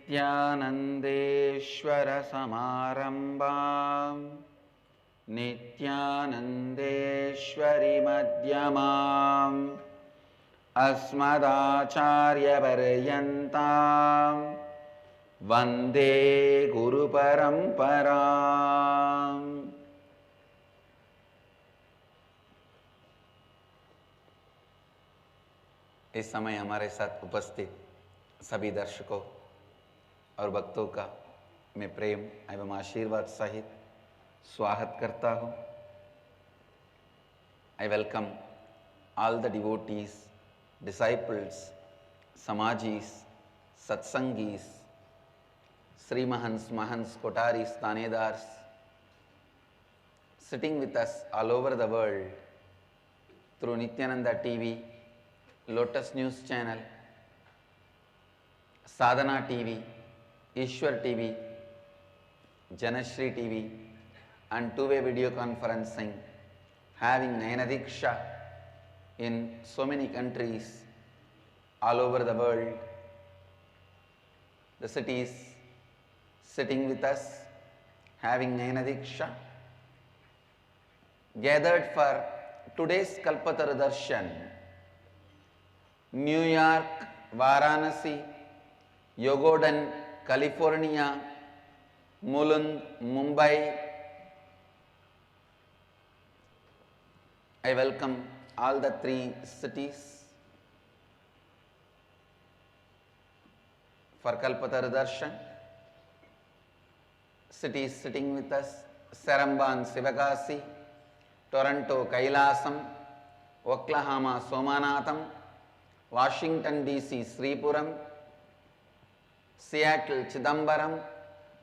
नित्यानन्देश्वर समारम्भां नित्यानन्देश्वरि मध्यमाम् अस्मदाचार्यपर्यन्तां वन्दे गुरुपरम्पराम्। इस समय हमारे साथ उपस्थित सभी दर्शकों और भक्तों का मैं प्रेम एवं आशीर्वाद सहित स्वागत करता हूँ। I welcome all the devotees, disciples, samajis, satsangis, Sri Mahants, Mahants, Kotaris, Tanedars, sitting with us all over the world through Nityananda TV, Lotus News Channel, Sadhana TV, Ishwar TV, Janashri TV, and two-way video conferencing, having Nayanadiksha in so many countries all over the world. The cities sitting with us, having Nayanadiksha, gathered for today's Kalpataru Darshan. New York, Varanasi, Yogodan, California, Mulund, Mumbai. I welcome all the three cities for Kalpataru Darshan. Cities sitting with us: Seremban, Sivakasi, Toronto, Kailasam, Oklahoma, Somanatham, Washington DC, Sripuram, Seattle, Chidambaram,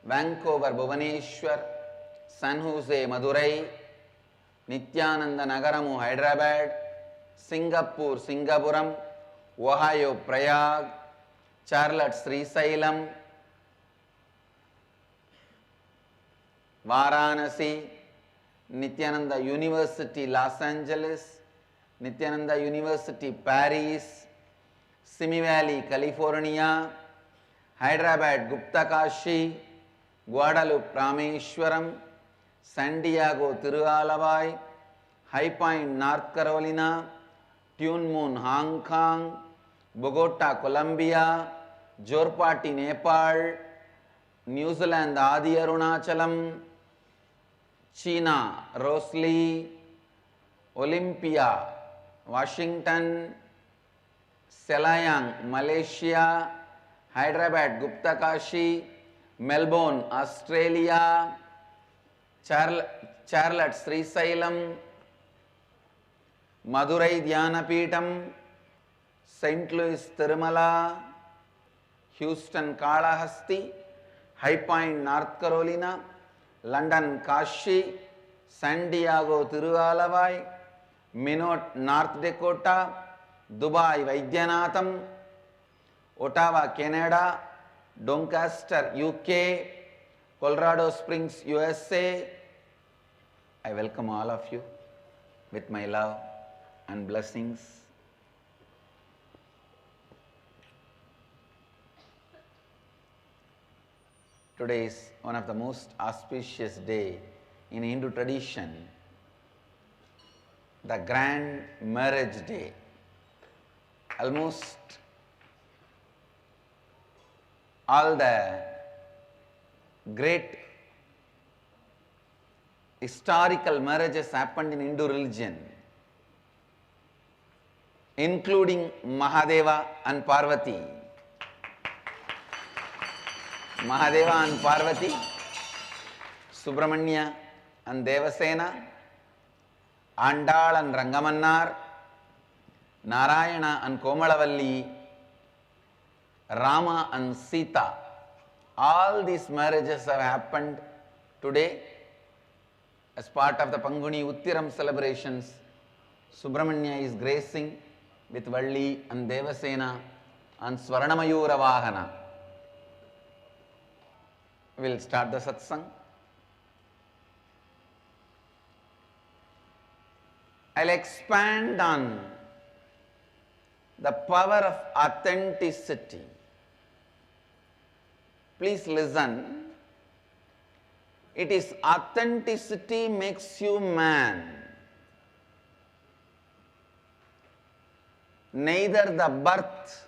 Vancouver, Bhubaneswar, San Jose, Madurai, Nityananda Nagaramu, Hyderabad, Singapore, Singapuram, Ohio, Prayag, Charlotte, Srisailam, Varanasi, Nityananda University, Los Angeles, Nityananda University, Paris, Simi Valley, California, Hyderabad, Gupta Kashi, Guadalupe, Rameshwaram, San Diego, Tirualavai, High Point, North Carolina, Tune Moon, Hong Kong, Bogota, Colombia, Jorpati, Nepal, New Zealand, Adi Arunachalam, China, Rosalie, Olympia, Washington, Selayang, Malaysia, Hyderabad, Gupta Kashi, Melbourne, Australia, Charlotte, Srisailam, Madurai, Dhyanapitham, St. Louis, Tirumala, Houston, Kalahasti, High Point, North Carolina, London, Kashi, San Diego, Tirualavai, Minot, North Dakota, Dubai, Vaidyanatham, Ottawa, Canada, Doncaster, UK, Colorado Springs, USA. I welcome all of you with my love and blessings. Today is one of the most auspicious days in Hindu tradition, the grand marriage day. Almost all the great historical marriages happened in Hindu religion, including Mahadeva and Parvati. Mahadeva and Parvati, Subramanya and Devasena, Andal and Rangamannar, Narayana and Komalavalli, Rama and Sita. All these marriages have happened today as part of the Panguni Uttiram celebrations. Subramanya is gracing with Valli and Devasena on Swarnamayura Vahana. We will start the satsang. I'll expand on the power of authenticity. Please listen. It is authenticity makes you man. Neither the birth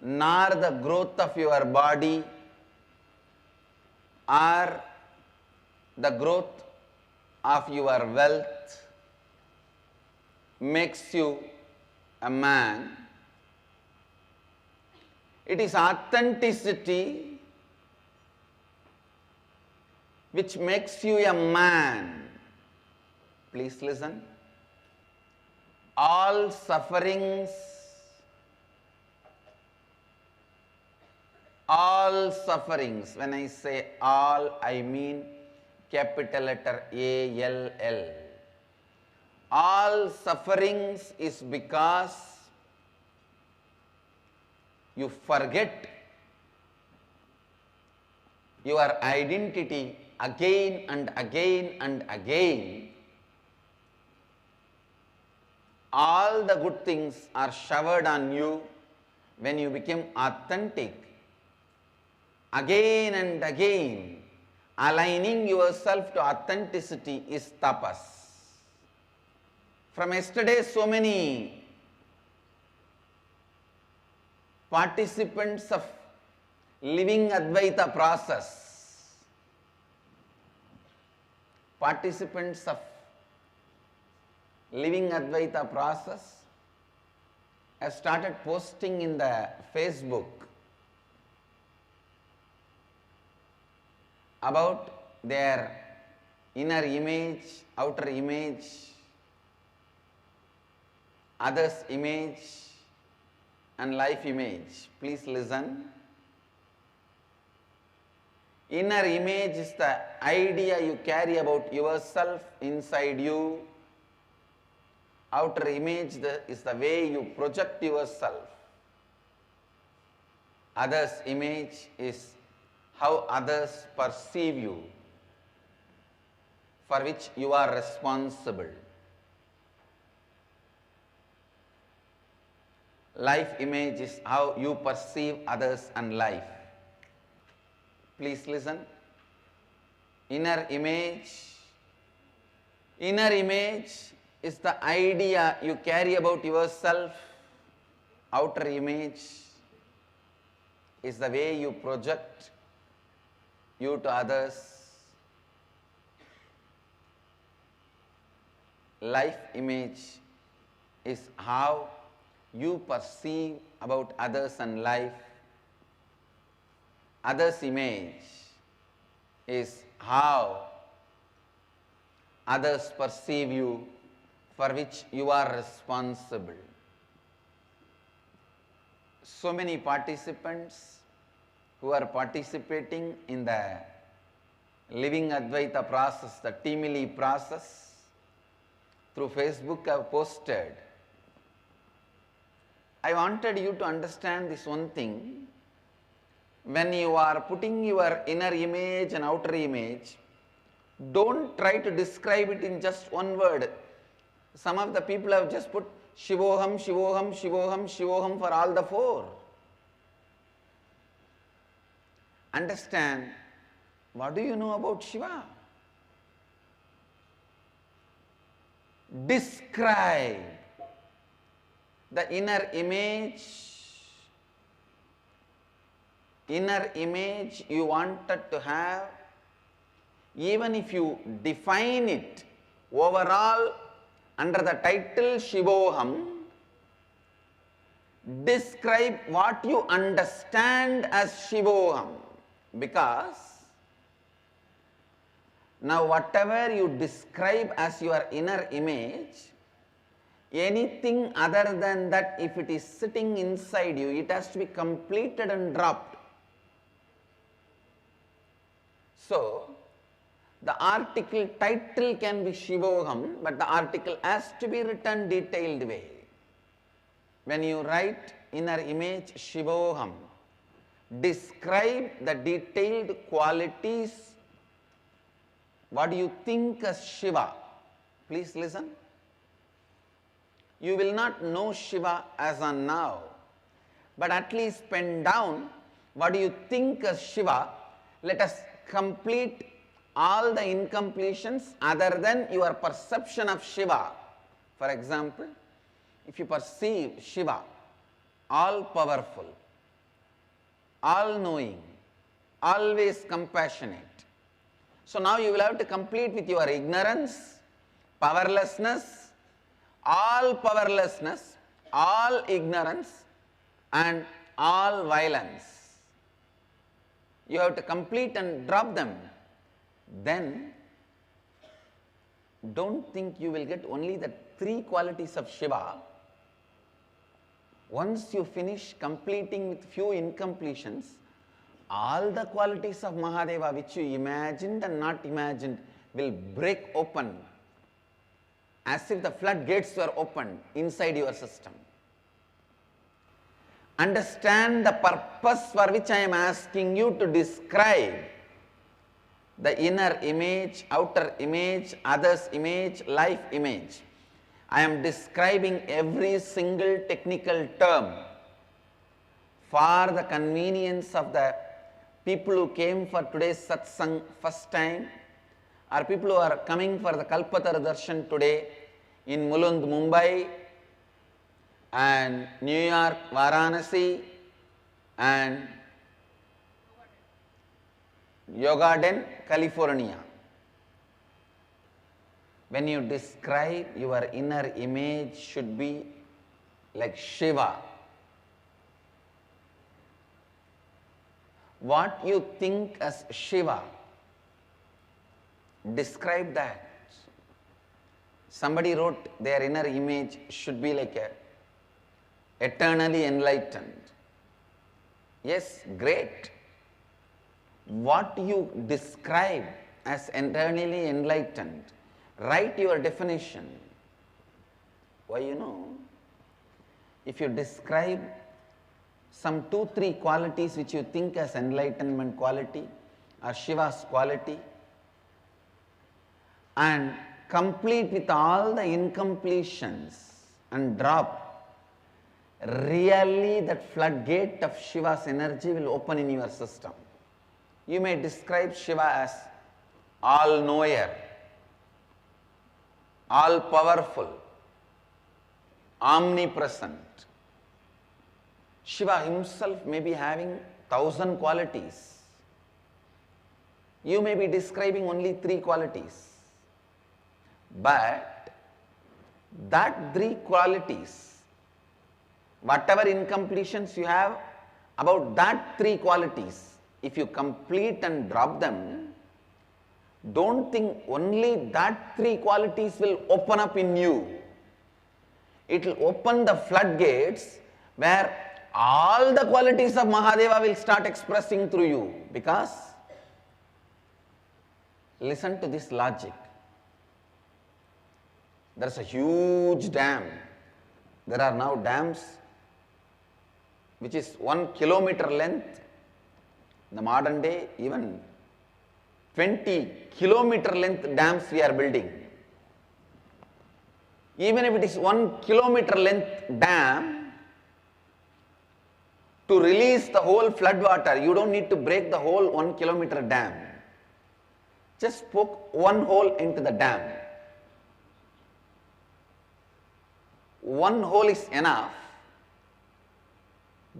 nor the growth of your body or the growth of your wealth makes you a man. It is authenticity which makes you a man. Please listen. All sufferings, when I say all, I mean capital letter A-L-L. All sufferings is because you forget your identity again and again and again. All the good things are showered on you when you become authentic. Again and again, aligning yourself to authenticity is tapas. From yesterday, so many participants of living Advaita process, have started posting in the Facebook about their inner image, outer image, others' image and life image. Please listen. Inner image is the idea you carry about yourself inside you. Outer image is the way you project yourself. Others' image is how others perceive you, for which you are responsible. Life image is how you perceive others and life. Please listen. Inner image is the idea you carry about yourself. Outer image is the way you project you to others. Life image is how you perceive about others and life. Others' image is how others perceive you, for which you are responsible. So many participants who are participating in the Living Advaita process, the Teamily process, through Facebook have posted. I wanted you to understand this one thing. When you are putting your inner image and outer image, don't try to describe it in just one word. Some of the people have just put Shivoham, Shivoham, Shivoham, Shivoham for all the four. Understand, what do you know about Shiva? Describe the inner image you wanted to have. Even if you define it overall under the title Shivoham, describe what you understand as Shivoham. Because now whatever you describe as your inner image, anything other than that, if it is sitting inside you, it has to be completed and dropped. So, the article title can be Shivoham, but the article has to be written detailed way. When you write inner image Shivoham, describe the detailed qualities. What do you think as Shiva? Please listen. You will not know Shiva as on now, but at least pen down what do you think as Shiva, let us complete all the incompletions other than your perception of Shiva. For example, if you perceive Shiva, all powerful, all knowing, always compassionate. So now you will have to complete with your ignorance, powerlessness, all ignorance, and all violence. You have to complete and drop them. Then don't think you will get only the 3 qualities of Shiva. Once you finish completing with few incompletions, all the qualities of Mahadeva which you imagined and not imagined will break open as if the floodgates were opened inside your system. Understand the purpose for which I am asking you to describe the inner image, outer image, others image, life image. I am describing every single technical term for the convenience of the people who came for today's satsang first time, or people who are coming for the Kalpataru Darshan today in Mulund, Mumbai, and New York, Varanasi, and Yoga Den, California. When you describe your inner image should be like Shiva. What you think as Shiva, describe that. Somebody wrote their inner image should be like a eternally enlightened. Yes, great. What you describe as eternally enlightened, write your definition. Why, you know, if you describe some 2-3 qualities which you think as enlightenment quality or Shiva's quality, and complete with all the incompletions and drop, really that floodgate of Shiva's energy will open in your system. You may describe Shiva as all-knower, all-powerful, omnipresent. Shiva himself may be having 1,000 qualities. You may be describing only 3 qualities. But that 3 qualities, whatever incompletions you have about that 3 qualities, if you complete and drop them, don't think only that 3 qualities will open up in you. It will open the floodgates where all the qualities of Mahadeva will start expressing through you. Because, listen to this logic. There is a huge dam. There are now dams which is 1 kilometer length. In the modern day, even 20 kilometer length dams we are building. Even if it is 1 kilometer length dam, to release the whole flood water, you don't need to break the whole 1 kilometer dam. Just poke one hole into the dam. One hole is enough.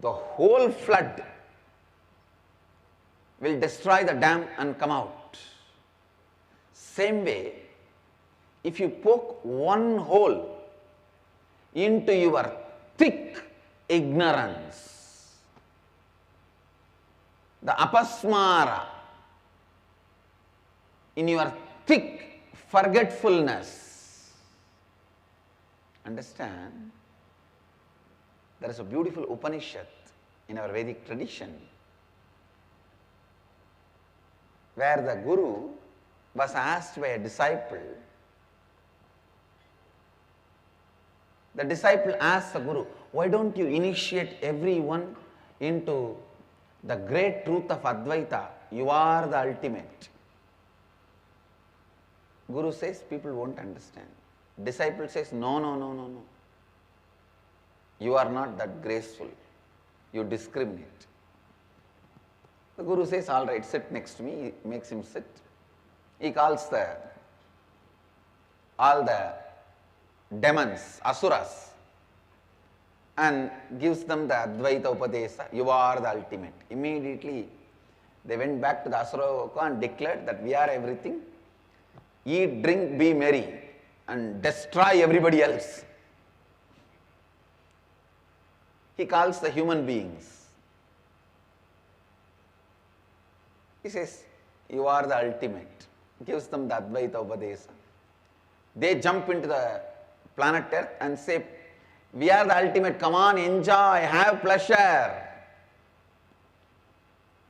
The whole flood will destroy the dam and come out. Same way, if you poke one hole into your thick ignorance, the apasmara, in your thick forgetfulness, understand, there is a beautiful Upanishad in our Vedic tradition where the Guru was asked by a disciple. The disciple asked the Guru, why don't you initiate everyone into the great truth of Advaita? You are the ultimate. Guru says people won't understand. Disciple says, no, no, no, no, no. You are not that graceful. You discriminate. The Guru says, all right, sit next to me. He makes him sit. He calls all the demons, asuras, and gives them the Advaita Upadesa. You are the ultimate. Immediately, they went back to the Asura Loka and declared that we are everything. Eat, drink, be merry, and destroy everybody else. He calls the human beings. He says, you are the ultimate. Gives them the Advaita Upadesa. They jump into the planet Earth and say, we are the ultimate, come on, enjoy, have pleasure.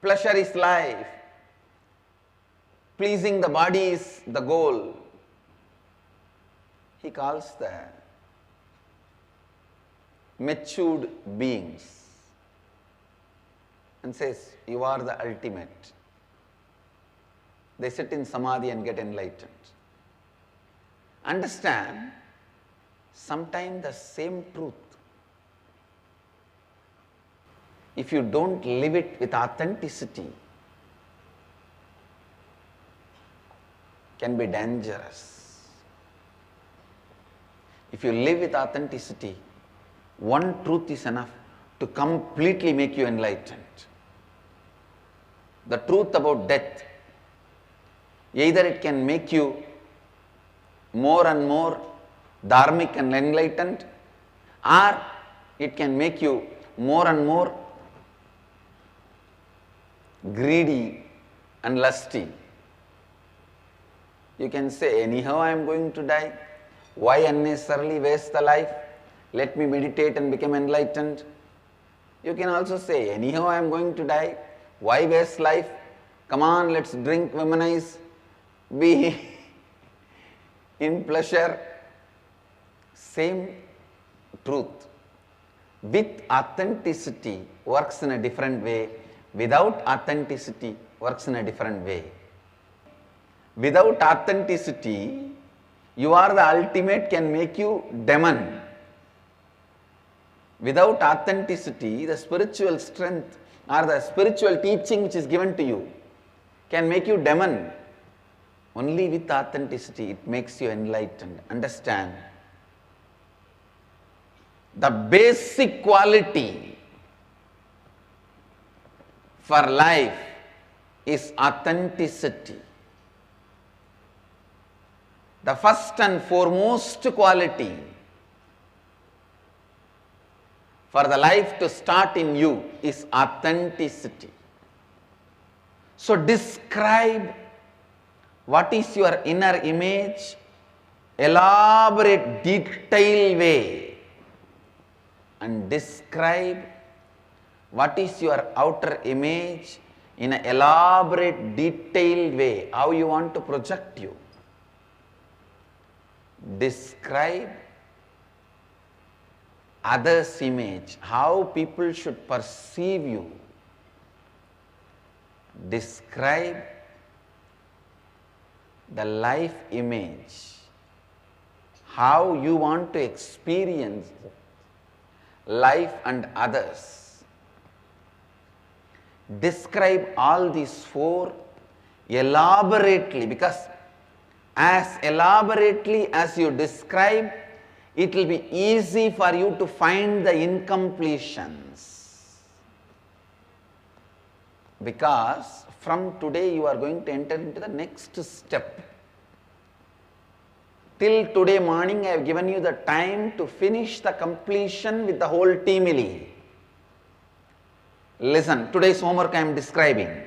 Pleasure is life. Pleasing the body is the goal. He calls the matured beings and says, you are the ultimate. They sit in samadhi and get enlightened. Understand, sometimes the same truth, if you don't live it with authenticity, can be dangerous. If you live with authenticity, one truth is enough to completely make you enlightened. The truth about death, either it can make you more and more dharmic and enlightened, or it can make you more and more greedy and lusty. You can say, anyhow I am going to die, why unnecessarily waste the life? Let me meditate and become enlightened. You can also say, anyhow I am going to die, why waste life? Come on, let's drink, womanize, be in pleasure. Same truth. With authenticity works in a different way. Without authenticity works in a different way. Without authenticity, you are the ultimate can make you demon. Without authenticity, the spiritual strength or the spiritual teaching which is given to you can make you demon. Only with authenticity it makes you enlightened. Understand? The basic quality for life is authenticity. The first and foremost quality for the life to start in you is authenticity. So describe what is your inner image, elaborate, detailed way, and describe what is your outer image in an elaborate, detailed way, how you want to project you. Describe others' image, how people should perceive you. Describe the life image, how you want to experience life and others. Describe all these four elaborately, because as elaborately as you describe, it will be easy for you to find the incompletions. Because from today you are going to enter into the next step. Till today morning I have given you the time to finish the completion with the whole Teemili. Listen, today's homework I am describing.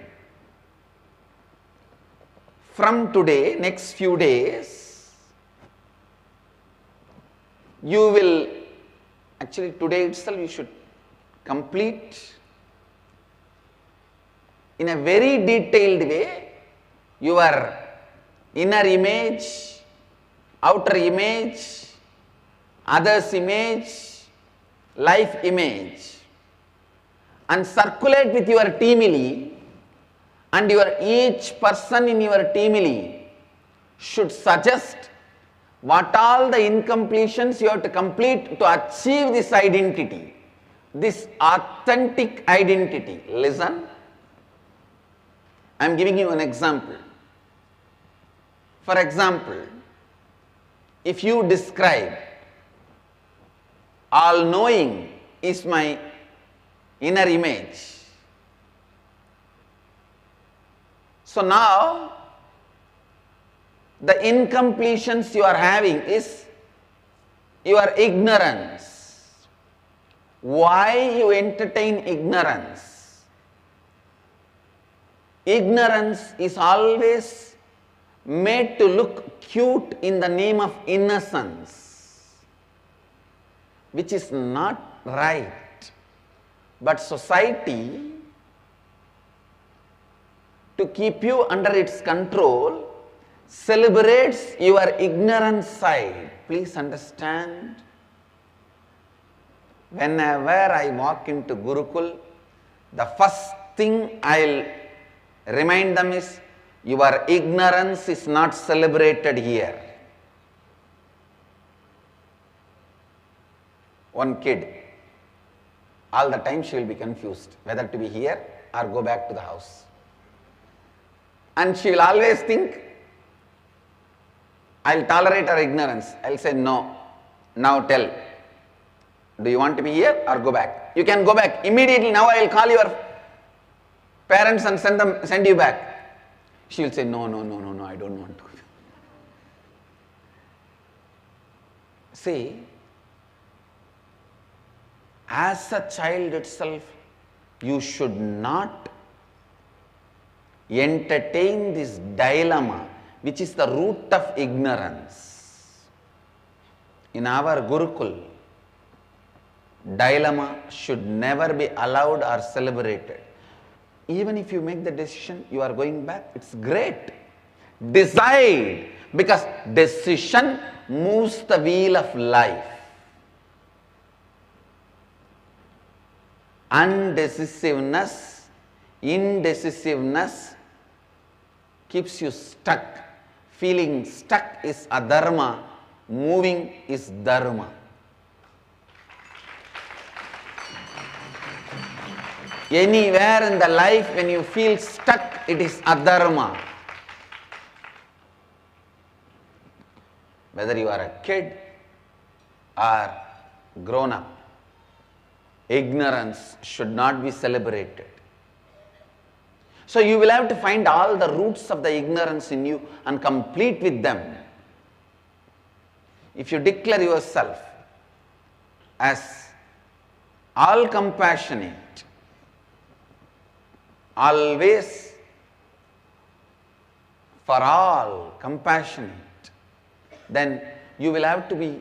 From today, next few days, you will, actually today itself you should complete in a very detailed way your inner image, outer image, others' image, life image, and circulate with your Teemili, and your each person in your Teemili should suggest what all the incompletions you have to complete to achieve this identity, this authentic identity. Listen, I am giving you an example. For example, if you describe all-knowing is my inner image. So now, the incompletions you are having is your ignorance. Why you entertain ignorance? Ignorance is always made to look cute in the name of innocence, which is not right. But society, to keep you under its control, celebrates your ignorant side. Please understand. Whenever I walk into Gurukul, the first thing I'll remind them is, your ignorance is not celebrated here. One kid, all the time she will be confused whether to be here or go back to the house. And she will always think, I'll tolerate her ignorance. I'll say, no, now tell. Do you want to be here or go back? You can go back. Immediately now I will call your parents and send you back. She will say, no, I don't want to. See, as a child itself, you should not entertain this dilemma, which is the root of ignorance. In our Gurukul, dilemma should never be allowed or celebrated. Even if you make the decision, you are going back, it's great. Decide, because decision moves the wheel of life. Undecisiveness, indecisiveness keeps you stuck. Feeling stuck is adharma, moving is dharma. Anywhere in the life when you feel stuck, it is adharma. Whether you are a kid or grown up, ignorance should not be celebrated. So you will have to find all the roots of the ignorance in you and complete with them. If you declare yourself as all compassionate, always for all compassionate, then you will have to be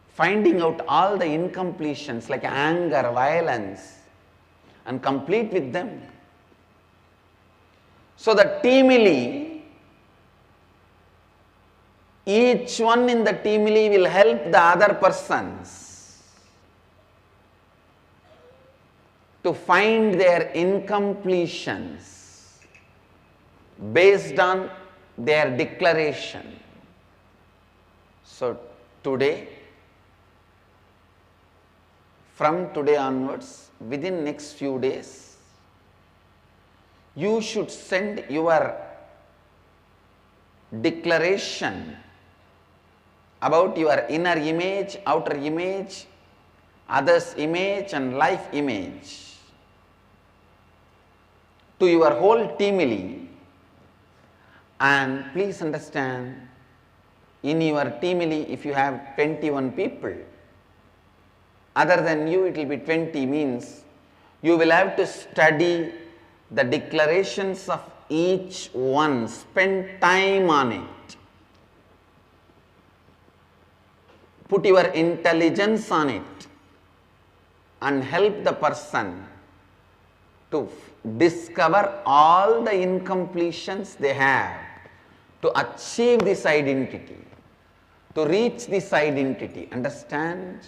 finding out all the incompletions like anger, violence, and complete with them. So the teamily, each one in the teamily will help the other persons to find their incompletions based on their declaration. So today, from today onwards, within next few days, you should send your declaration about your inner image, outer image, others' image and life image to your whole teamily. And please understand, in your teamily, if you have 21 people, other than you it will be 20, means you will have to study the declarations of each one, spend time on it, put your intelligence on it and help the person to discover all the incompletions they have to achieve this identity, to reach this identity. Understand?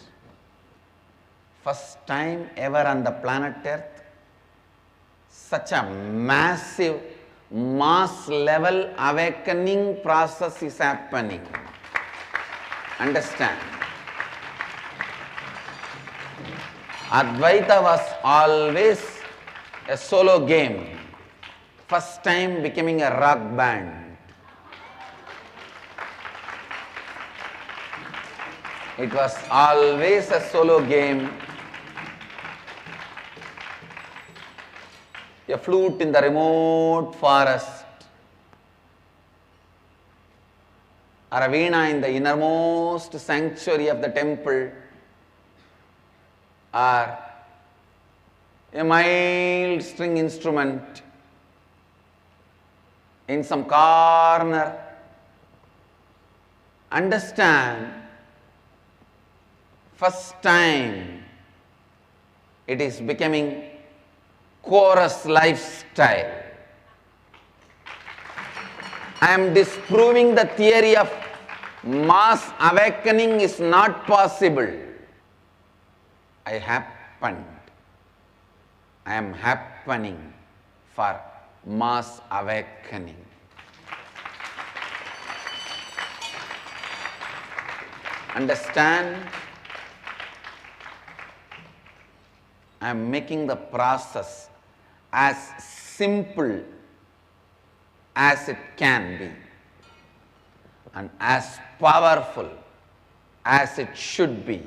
First time ever on the planet Earth, such a massive mass level awakening process is happening. Understand? Advaita was always a solo game. First time becoming a rock band. It was always a solo game. A flute in the remote forest, or a veena in the innermost sanctuary of the temple, or a mild string instrument in some corner. Understand, first time it is becoming chorus lifestyle. I am disproving the theory of mass awakening is not possible. I am happening for mass awakening. Understand? I am making the process as simple as it can be and as powerful as it should be,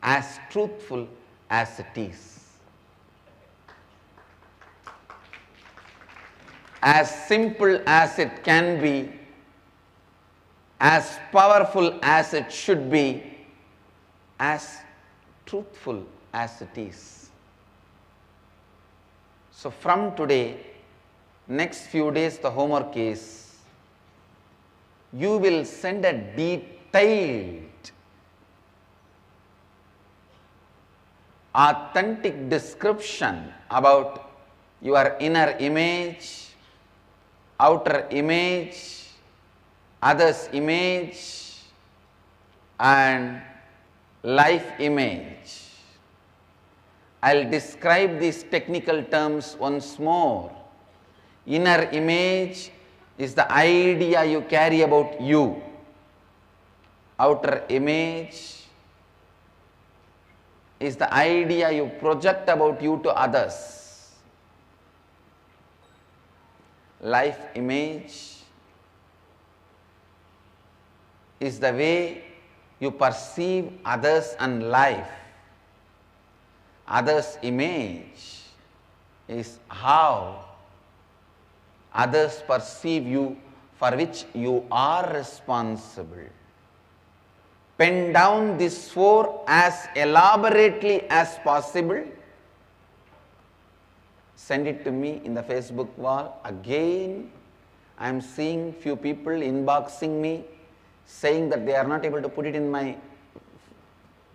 as truthful as it is, as simple as it can be, as powerful as it should be, as truthful as it is. So from today, next few days the homework is, you will send a detailed, authentic description about your inner image, outer image, others' image, and life image. I'll describe these technical terms once more. Inner image is the idea you carry about you. Outer image is the idea you project about you to others. Life image is the way you perceive others and life. Others' image is how others perceive you, for which you are responsible. Pen down these four as elaborately as possible. Send it to me in the Facebook wall. Again, I am seeing few people inboxing me, saying that they are not able to put it in my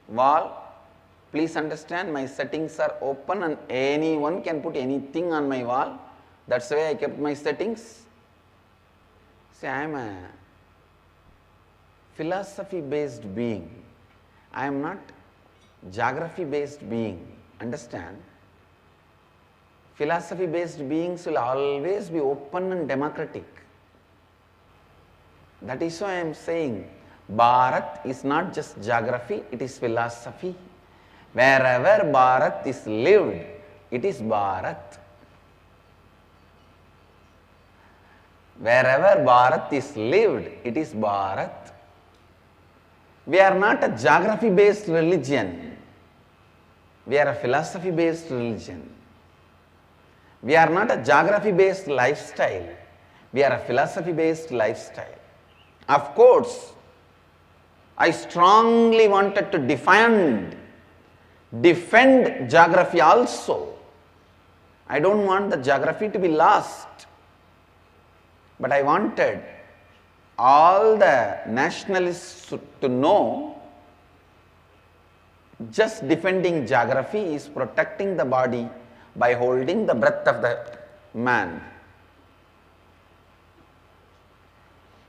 wall. Please understand, my settings are open and anyone can put anything on my wall. That's why I kept my settings. See, I am a philosophy-based being. I am not geography-based being. Understand? Philosophy-based beings will always be open and democratic. That is why I am saying, Bharat is not just geography, it is philosophy. Wherever Bharat is lived, it is Bharat. Wherever Bharat is lived, it is Bharat. We are not a geography-based religion. We are a philosophy-based religion. We are not a geography-based lifestyle. We are a philosophy-based lifestyle. Of course, I strongly wanted to defend geography also. I don't want the geography to be lost. But I wanted all the nationalists to know, just defending geography is protecting the body by holding the breath of the man.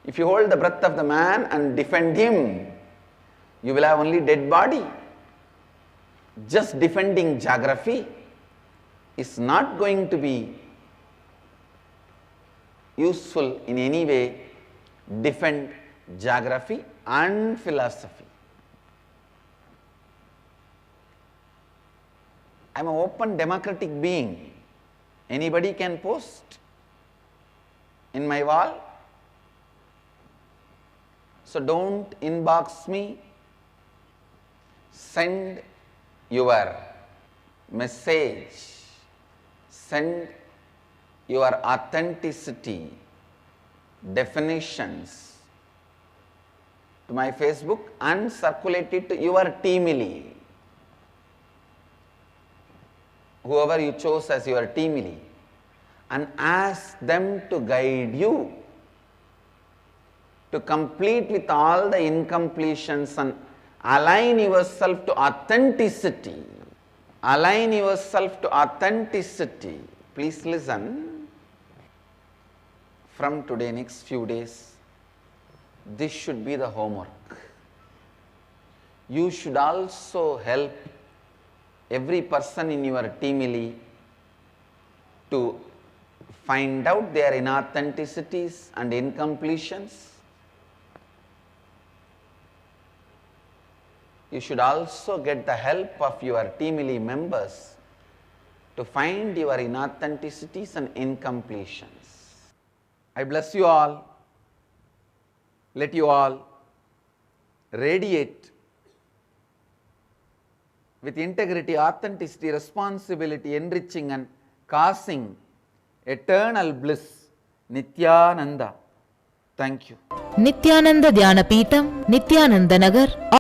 If you hold the breath of the man and defend him, you will have only dead body. Just defending geography is not going to be useful in any way. Defend geography and philosophy. I am an open democratic being. Anybody can post in my wall. So don't inbox me. Send your message. Send your authenticity definitions to my Facebook and circulate it to your teamily. Whoever you chose as your teamily, and ask them to guide you to complete with all the incompletions and align yourself to authenticity. Align yourself to authenticity. Please listen. From today, next few days, this should be the homework. You should also help every person in your teamily to find out their inauthenticities and incompletions. You should also get the help of your teamily members to find your inauthenticities and incompletions. I bless you all. Let you all radiate with integrity, authenticity, responsibility, enriching and causing eternal bliss. Nityananda. Thank you. Nityananda Dhyana Peetham, Nityananda Nagar,